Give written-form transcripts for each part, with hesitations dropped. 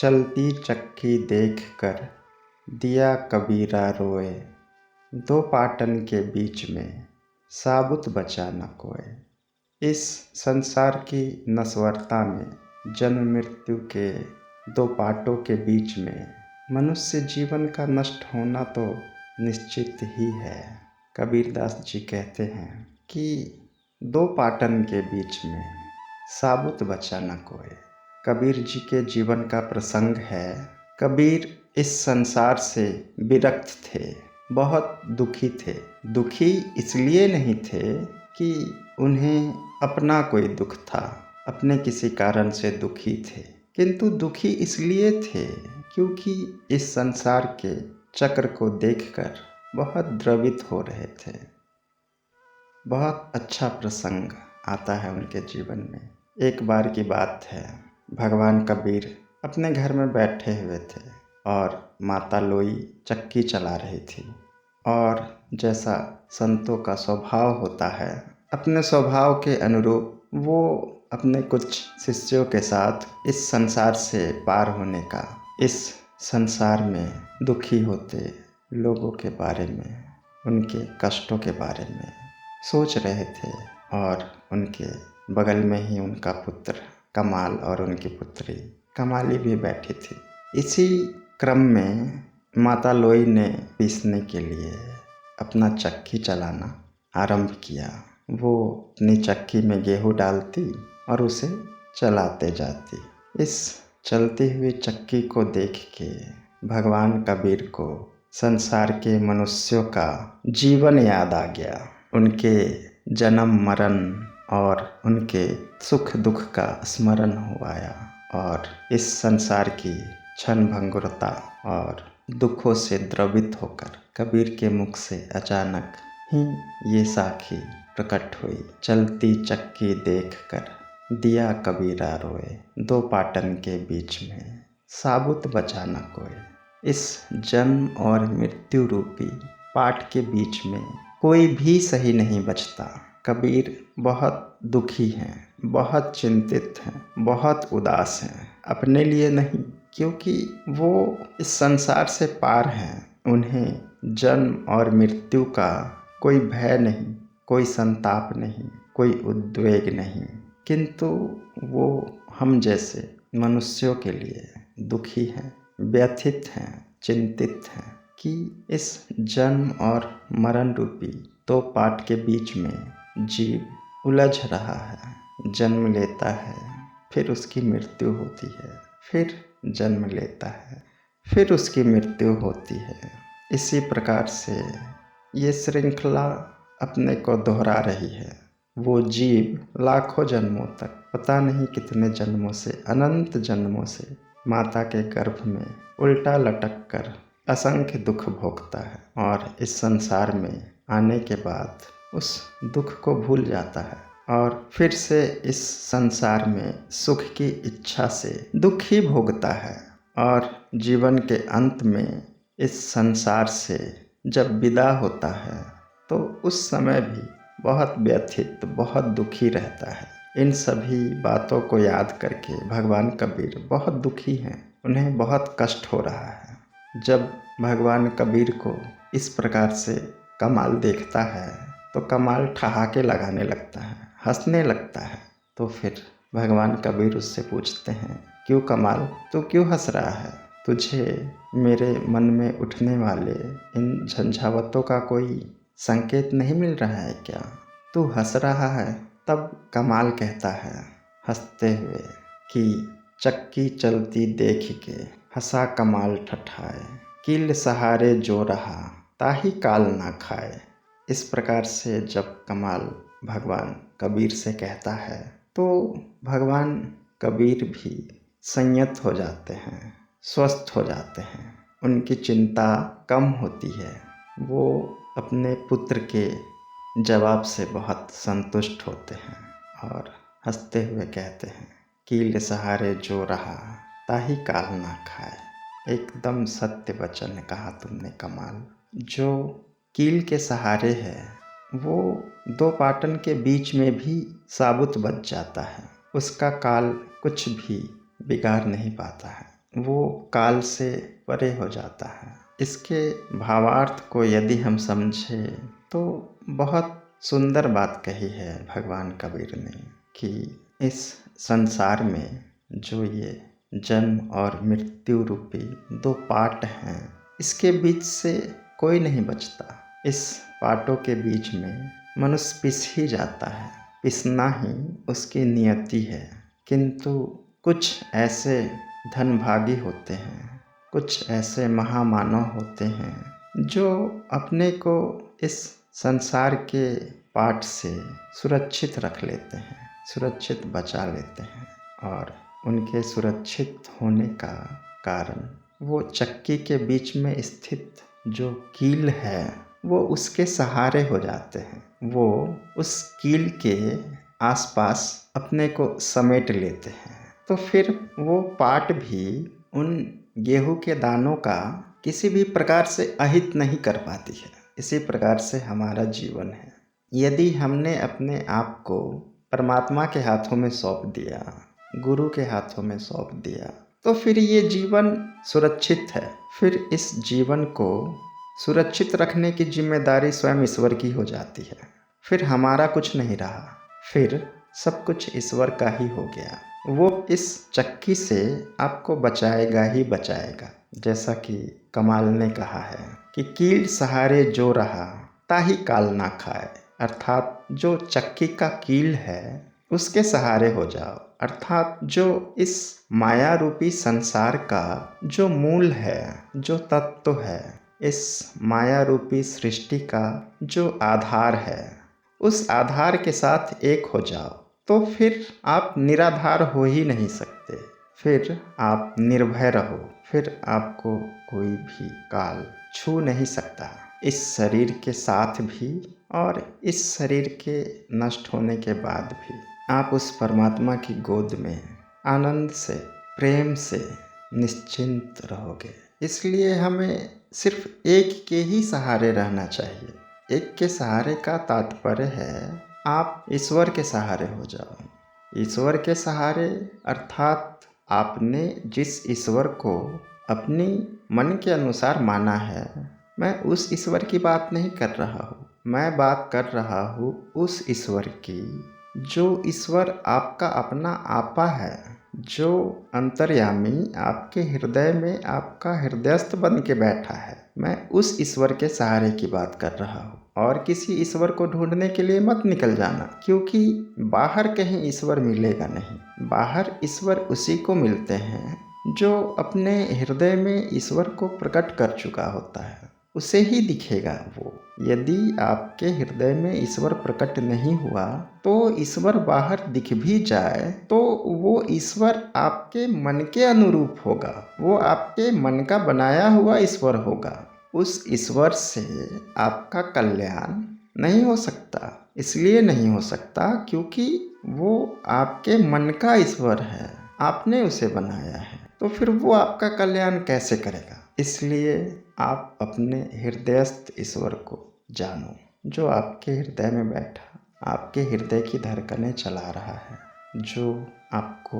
चलती चक्की देख कर दिया कबीरा रोए, दो पाटन के बीच में साबुत बचा न कोय। इस संसार की नश्वरता में जन्म मृत्यु के दो पाटों के बीच में मनुष्य जीवन का नष्ट होना तो निश्चित ही है। कबीरदास जी कहते हैं कि दो पाटन के बीच में साबुत बचा न कोय। कबीर जी के जीवन का प्रसंग है। कबीर इस संसार से विरक्त थे, बहुत दुखी थे। दुखी इसलिए नहीं थे कि उन्हें अपना कोई दुख था, अपने किसी कारण से दुखी थे, किंतु दुखी इसलिए थे क्योंकि इस संसार के चक्र को देखकर बहुत द्रवित हो रहे थे। बहुत अच्छा प्रसंग आता है उनके जीवन में। एक बार की बात है, भगवान कबीर अपने घर में बैठे हुए थे और माता लोई चक्की चला रही थी। और जैसा संतों का स्वभाव होता है, अपने स्वभाव के अनुरूप वो अपने कुछ शिष्यों के साथ इस संसार से पार होने का, इस संसार में दुखी होते लोगों के बारे में, उनके कष्टों के बारे में सोच रहे थे। और उनके बगल में ही उनका पुत्र कमाल और उनकी पुत्री कमाली भी बैठी थी। इसी क्रम में माता लोई ने पीसने के लिए अपना चक्की चलाना आरंभ किया। वो अपनी चक्की में गेहूं डालती और उसे चलाते जाती। इस चलती हुई चक्की को देख के भगवान कबीर को संसार के मनुष्यों का जीवन याद आ गया। उनके जन्म मरण और उनके सुख दुख का स्मरण हो आया और इस संसार की क्षण भंगुरता और दुखों से द्रवित होकर कबीर के मुख से अचानक ही ये साखी प्रकट हुई। चलती चक्की देख कर दिया कबीरा रोए, दो पाटन के बीच में साबुत बचा न कोय। इस जन्म और मृत्यु रूपी पाट के बीच में कोई भी सही नहीं बचता। कबीर बहुत दुखी हैं, बहुत चिंतित हैं, बहुत उदास हैं। अपने लिए नहीं, क्योंकि वो इस संसार से पार हैं। उन्हें जन्म और मृत्यु का कोई भय नहीं, कोई संताप नहीं, कोई उद्वेग नहीं, किंतु वो हम जैसे मनुष्यों के लिए दुखी हैं, व्यथित हैं, चिंतित हैं कि इस जन्म और मरण रूपी दो पाट के बीच में जीव उलझ रहा है। जन्म लेता है, फिर उसकी मृत्यु होती है, फिर जन्म लेता है, फिर उसकी मृत्यु होती है। इसी प्रकार से ये श्रृंखला अपने को दोहरा रही है। वो जीव लाखों जन्मों तक, पता नहीं कितने जन्मों से, अनंत जन्मों से माता के गर्भ में उल्टा लटक कर असंख्य दुख भोगता है और इस संसार में आने के बाद उस दुख को भूल जाता है और फिर से इस संसार में सुख की इच्छा से दुख ही भोगता है। और जीवन के अंत में इस संसार से जब विदा होता है तो उस समय भी बहुत व्यथित, बहुत दुखी रहता है। इन सभी बातों को याद करके भगवान कबीर बहुत दुखी हैं, उन्हें बहुत कष्ट हो रहा है। जब भगवान कबीर को इस प्रकार से कमाल देखता है तो कमाल ठहाके लगाने लगता है, हंसने लगता है। तो फिर भगवान कबीर उससे पूछते हैं, क्यों कमाल, तू क्यों हंस रहा है? तुझे मेरे मन में उठने वाले इन झंझावतों का कोई संकेत नहीं मिल रहा है क्या? तू हंस रहा है? तब कमाल कहता है हंसते हुए कि चक्की चलती देख के हंसा कमाल ठठाए, कील सहारे जो रहा ताही काल ना खाए। इस प्रकार से जब कमाल भगवान कबीर से कहता है तो भगवान कबीर भी संयत हो जाते हैं, स्वस्थ हो जाते हैं, उनकी चिंता कम होती है। वो अपने पुत्र के जवाब से बहुत संतुष्ट होते हैं और हंसते हुए कहते हैं, कील सहारे जो रहा ताही काल ना खाए। एकदम सत्य वचन कहा तुमने कमाल। जो कील के सहारे है वो दो पाटन के बीच में भी साबुत बच जाता है, उसका काल कुछ भी बिगाड़ नहीं पाता है। वो काल से परे हो जाता है। इसके भावार्थ को यदि हम समझें तो बहुत सुंदर बात कही है भगवान कबीर ने कि इस संसार में जो ये जन्म और मृत्यु रूपी दो पाट हैं, इसके बीच से कोई नहीं बचता। इस पाटों के बीच में मनुष्य पिस ही जाता है, पिसना ही उसकी नियति है। किंतु कुछ ऐसे धनभागी होते हैं, कुछ ऐसे महामानव होते हैं जो अपने को इस संसार के पाट से सुरक्षित रख लेते हैं, सुरक्षित बचा लेते हैं, और उनके सुरक्षित होने का कारण वो चक्की के बीच में स्थित जो कील है वो उसके सहारे हो जाते हैं। वो उस कील के आसपास अपने को समेट लेते हैं। तो फिर वो पाट भी उन गेहूं के दानों का किसी भी प्रकार से अहित नहीं कर पाती है। इसी प्रकार से हमारा जीवन है। यदि हमने अपने आप को परमात्मा के हाथों में सौंप दिया, गुरु के हाथों में सौंप दिया, तो फिर ये जीवन सुरक्षित है। फिर इस जीवन को सुरक्षित रखने की जिम्मेदारी स्वयं ईश्वर की हो जाती है। फिर हमारा कुछ नहीं रहा, फिर सब कुछ ईश्वर का ही हो गया। वो इस चक्की से आपको बचाएगा ही बचाएगा। जैसा कि कमाल ने कहा है कि कील सहारे जो रहा ताही काल ना खाए, अर्थात जो चक्की का कील है उसके सहारे हो जाओ। अर्थात जो इस माया रूपी संसार का जो मूल है, जो तत्व है, इस माया रूपी सृष्टि का जो आधार है, उस आधार के साथ एक हो जाओ, तो फिर आप निराधार हो ही नहीं सकते। फिर आप निर्भय रहो, फिर आपको कोई भी काल छू नहीं सकता। इस शरीर के साथ भी और इस शरीर के नष्ट होने के बाद भी आप उस परमात्मा की गोद में आनंद से, प्रेम से निश्चिंत रहोगे। इसलिए हमें सिर्फ एक के ही सहारे रहना चाहिए। एक के सहारे का तात्पर्य है आप ईश्वर के सहारे हो जाओ। ईश्वर के सहारे अर्थात आपने जिस ईश्वर को अपनी मन के अनुसार माना है, मैं उस ईश्वर की बात नहीं कर रहा हूँ। मैं बात कर रहा हूँ उस ईश्वर की जो ईश्वर आपका अपना आपा है, जो अंतर्यामी आपके हृदय में आपका हृदयस्थ बन के बैठा है। मैं उस ईश्वर के सहारे की बात कर रहा हूँ। और किसी ईश्वर को ढूंढने के लिए मत निकल जाना, क्योंकि बाहर कहीं ईश्वर मिलेगा नहीं। बाहर ईश्वर उसी को मिलते हैं जो अपने हृदय में ईश्वर को प्रकट कर चुका होता है, उसे ही दिखेगा वो। यदि आपके हृदय में ईश्वर प्रकट नहीं हुआ तो ईश्वर बाहर दिख भी जाए तो वो ईश्वर आपके मन के अनुरूप होगा, वो आपके मन का बनाया हुआ ईश्वर होगा। उस ईश्वर से आपका कल्याण नहीं हो सकता। इसलिए नहीं हो सकता क्योंकि वो आपके मन का ईश्वर है, आपने उसे बनाया है, तो फिर वो आपका कल्याण कैसे करेगा। इसलिए आप अपने हृदयस्थ ईश्वर को जानो, जो आपके हृदय में बैठा, आपके हृदय की धड़कनें चला रहा है, जो आपको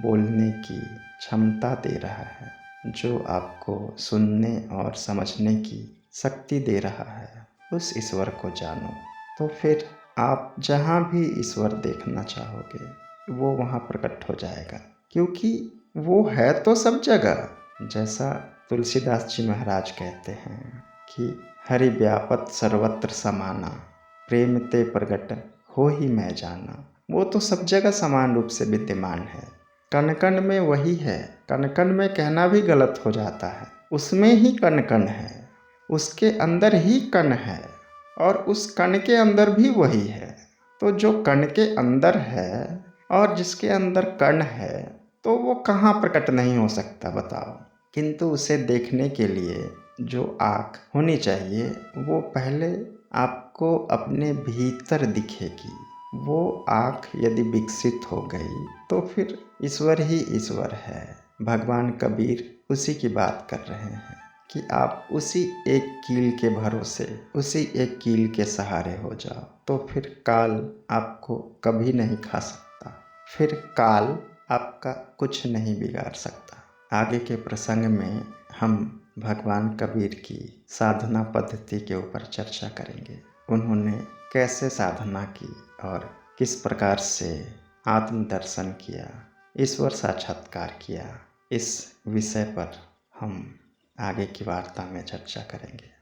बोलने की क्षमता दे रहा है, जो आपको सुनने और समझने की शक्ति दे रहा है, उस ईश्वर को जानो। तो फिर आप जहाँ भी ईश्वर देखना चाहोगे वो वहाँ प्रकट हो जाएगा, क्योंकि वो है तो सब जगह। जैसा तुलसीदास जी महाराज कहते हैं कि हरि व्यापत सर्वत्र समाना, प्रेम ते प्रगट हो ही मैं जाना। वो तो सब जगह समान रूप से विद्यमान है। कण कण में वही है। कण कण में कहना भी गलत हो जाता है। उसमें ही कण कण है, उसके अंदर ही कण है, और उस कण के अंदर भी वही है। तो जो कण के अंदर है और जिसके अंदर कण है, तो वो कहाँ प्रकट नहीं हो सकता बताओ। किंतु उसे देखने के लिए जो आँख होनी चाहिए वो पहले आपको अपने भीतर दिखेगी। वो आँख यदि विकसित हो गई तो फिर ईश्वर ही ईश्वर है। भगवान कबीर उसी की बात कर रहे हैं कि आप उसी एक कील के भरोसे, उसी एक कील के सहारे हो जाओ, तो फिर काल आपको कभी नहीं खा सकता। फिर काल आपका कुछ नहीं बिगाड़ सकता। आगे के प्रसंग में हम भगवान कबीर की साधना पद्धति के ऊपर चर्चा करेंगे। उन्होंने कैसे साधना की और किस प्रकार से आत्मदर्शन किया, ईश्वर साक्षात्कार किया, इस विषय पर हम आगे की वार्ता में चर्चा करेंगे।